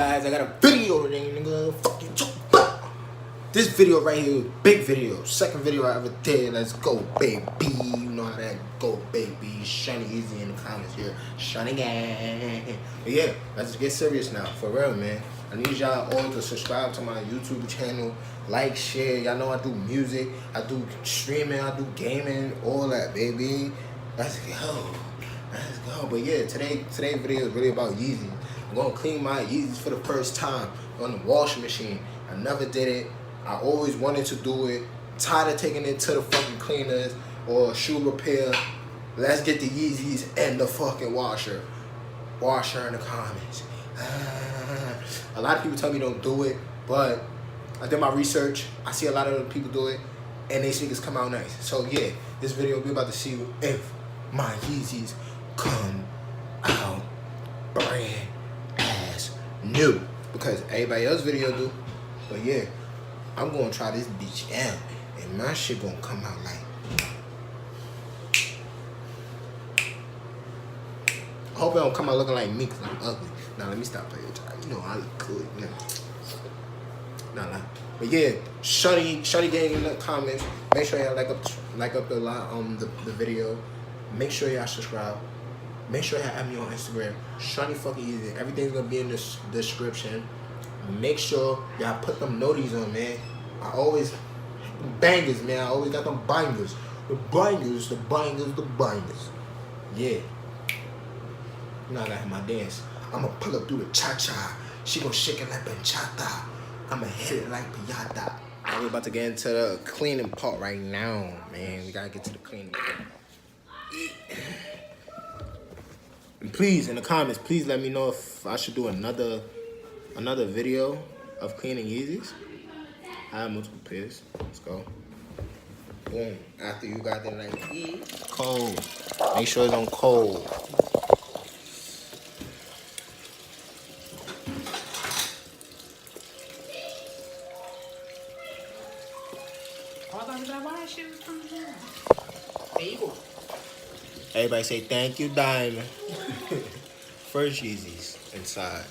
guys, I got a video today, nigga. Fuck you, this video right here, big video, second video I ever did. Let's go, baby. You know how that go, baby. ShawnyYeezy in the comments here. Shawny gang. But yeah, let's get serious now, for real, man. I need y'all all to subscribe to my YouTube channel, like, share. Y'all know I do music, I do streaming, I do gaming, all that, baby. Let's go. Let's go. But yeah, today's video is really about Yeezy. I'm gonna clean my Yeezys for the first time on the washing machine. I never did it. I always wanted to do it. Tired of taking it to the fucking cleaners or shoe repair. Let's get the Yeezys and the fucking washer. Washer in the comments. A lot of people tell me don't do it, but I did my research. I see a lot of other people do it, and they sneakers come out nice. So yeah, this video we about to see if my Yeezys come out brand ass new, because everybody else's video do. But yeah, I'm gonna try this bitch out, and my shit gonna come out like. I hope it don't come out looking like me, because I'm ugly. Now let me stop playing with y'all. You know I look good. Nah. But yeah, Shawny gang in the comments. Make sure y'all like up the video. Make sure y'all subscribe. Make sure y'all add me on Instagram. Shawny fucking Yeezy. Everything's gonna be in the description. Make sure y'all put them noties on, man. I always bangers, man. I always got them bangers. The bangers. Yeah. You know I got hit my dance. I'ma pull up through the cha-cha. She gon' shake it like bachata. I'ma hit it like piñata. We're about to get into the cleaning part right now, man. We gotta get to the cleaning. And please, in the comments, please let me know if I should do another video of cleaning Yeezys. I have multiple pairs. Let's go. Boom. After you got them like cold. Make sure it's on cold. Everybody say thank you, Diamond. First Yeezys inside.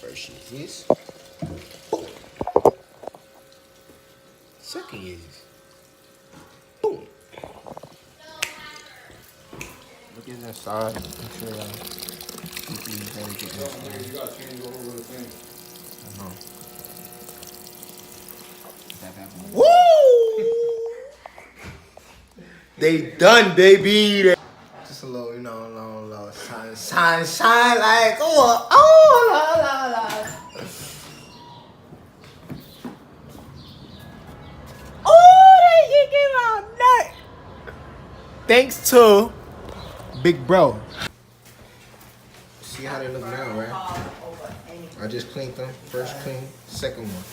First Yeezys. Boom. Second Yeezys. Boom. Look at inside. Make sure y'all keep these better getting inside. You got to change all over the thing. I know. Woo! They done, baby. Just a little, you know, little shine, like, oh, la. Oh, that shit came out nice. Thanks to Big Bro. See how they look now, right? I just cleaned them. First clean, second one.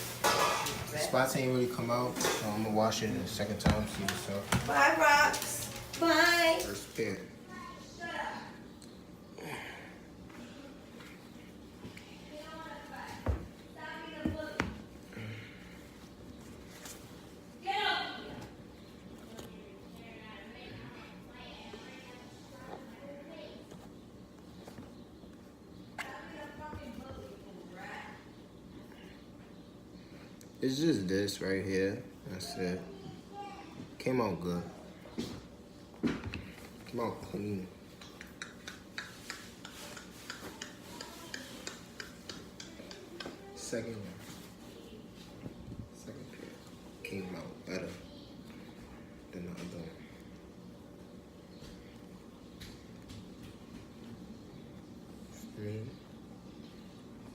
The spots ain't really come out, so I'm gonna wash it the second time, see what's up. Bye, Rocks. Bye. First pair. It's just this right here. That's it. Came out good. Came out clean. Second pair came out better than the other one.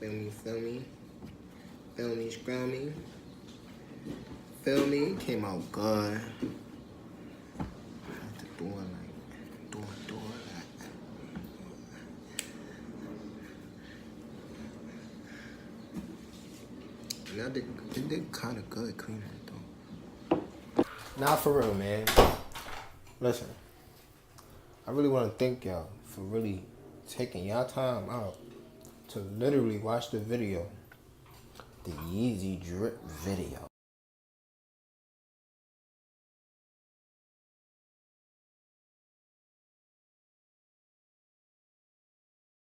Feel me, scroll me. Feel me, came out good. I have to do it like, Now they did kind of good cleaning it though. Nah, for real, man. Listen, I really want to thank y'all for really taking y'all time out to literally watch the video. The Yeezy drip video.